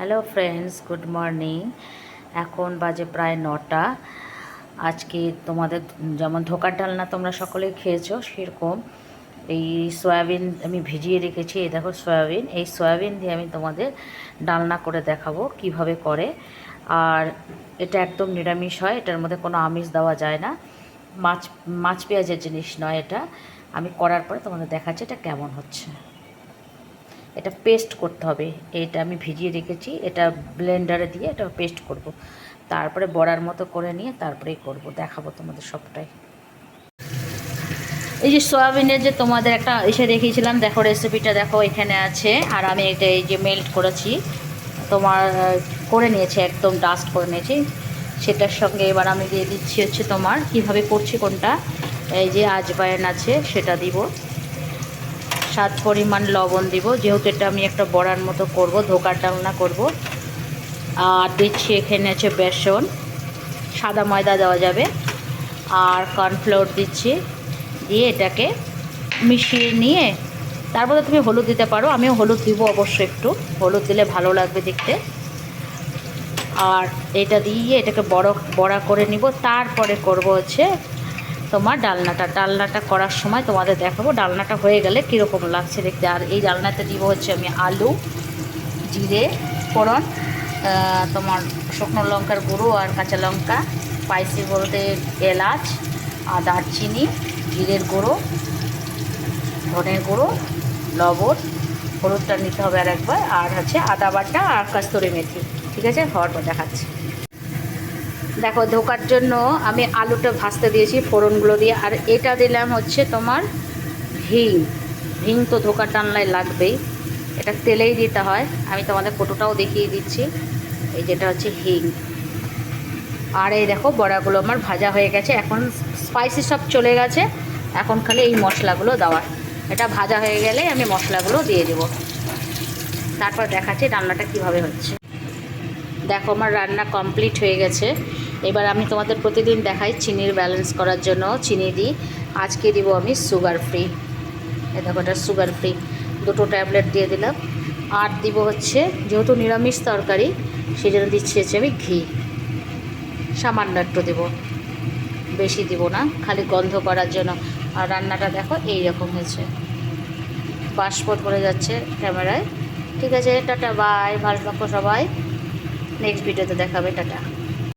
Hello friends, good morning. এখন বাজে প্রায় 9টা। আজকে তোমাদের যেমন ধোকার ডালনা তোমরা সকলেই খেয়েছো, সেরকম এই সয়াবিন আমি ভিজিয়ে রেখেছি। এই দেখো সয়াবিন, এই সয়াবিন দিয়ে আমি তোমাদের ডালনা করে দেখাবো কিভাবে করে। আর এটা একদম নিরামিষ হয়, এটার মধ্যে কোনো আমিষ দেওয়া যায় না, মাছ মাছ পেঁয়াজের জিনিস নয় এটা। আমি করার পরে তোমাদের দেখাচ্ছি এটা কেমন হচ্ছে। এটা পেস্ট করতে হবে, এটা আমি ভিজিয়ে রেখেছি, এটা ব্লেন্ডারে দিয়ে এটা পেস্ট করব। তারপরে বড়ার মতো করে নিয়ে তারপরেই করব, দেখাবো তোমাদের সবটাই। এই যে সয়াবিনের যে তোমাদের একটা এসে দেখিয়েছিলাম, দেখো রেসিপিটা দেখো এখানে আছে। আর আমি এটা এই যে মেল্ট করেছি, তোমার করে নিয়েছি, একদম ডাস্ট করে নিয়েছি। সেটার সঙ্গে এবার আমি দিয়ে দিচ্ছি হচ্ছে তোমার কিভাবে করছি কোনটা, এই যে আজওয়াইন আছে সেটা দিব, স্বাদ পরিমাণ লবণ দিব, যেহেতু এটা আমি একটা বড়ার মতো করব, ধোকার ডালনা করব। আর দিচ্ছি এখানে আছে বেসন, সাদা ময়দা দেওয়া যাবে, আর কর্নফ্লোর দিচ্ছি। দিয়ে এটাকে মিশিয়ে নিয়ে তারপরে তুমি হলুদ দিতে পারো, আমিও হলুদ দিব অবশ্য, একটু হলুদ দিলে ভালো লাগবে দেখতে। আর এটা দিয়ে এটাকে বড়া করে নিব। তারপরে করব হচ্ছে তোমার ডালনাটা করার সময় তোমাদের দেখাবো ডালনাটা হয়ে গেলে কীরকম লাগছে দেখতে। আর এই ডালনাতে দিব হচ্ছে আমি আলু, জিরে ফোড়ন, তোমার শুকনো লঙ্কার গুঁড়ো আর কাঁচা লঙ্কা, স্পাইসি বলতে এলাচ আর দারচিনি, জিরের গুঁড়ো, ধনের গুঁড়ো, লবণ, হলুদটা নিতে হবে আর একবার, আর হচ্ছে আদা বাটা আর কস্তুরি মেথি। ঠিক আছে, হওয়ার পর দেখাচ্ছি। দেখো ধোকার জন্য আমি আলুটা ভাজতে দিয়েছি ফোড়নগুলো দিয়ে, আর এটা দিলাম হচ্ছে তোমার হিং। হিং তো ধোকার ডালনায় লাগবেই, এটা তেলেই দিতে হয়। আমি তোমাদের ফটোটাও দেখিয়ে দিচ্ছি, এই যেটা হচ্ছে হিং। আর এই দেখো বড়াগুলো আমার ভাজা হয়ে গেছে, এখন স্পাইসি সব চলে গেছে, এখন খালি এই মশলাগুলো দেওয়ার। এটা ভাজা হয়ে গেলে আমি মশলাগুলো দিয়ে দেবো, তারপর দেখাচ্ছি রান্নাটা কিভাবে হচ্ছে। দেখো আমার রান্না কমপ্লিট হয়ে গেছে। এবার আমি তোমাদের প্রতিদিন দেখাই চিনির ব্যালেন্স করার জন্য চিনি দিই। আজকে দিব আমি সুগার ফ্রি, এই দেখো এটা সুগার ফ্রি, 2টো ট্যাবলেট দিয়ে দিলাম। আর দিব হচ্ছে, যেহেতু নিরামিষ তরকারি সেই জন্য দিচ্ছি হচ্ছে আমি ঘি, সামান্য একটু দেবো, বেশি দিব না, খালি গন্ধ করার জন্য। আর রান্নাটা দেখো এই রকম হয়েছে, বাষ্প ধরে যাচ্ছে ক্যামেরায়। ঠিক আছে, টাটা বাই, ভালো থাকো সবাই, নেক্সট ভিডিওতে দেখাবে, টাটা।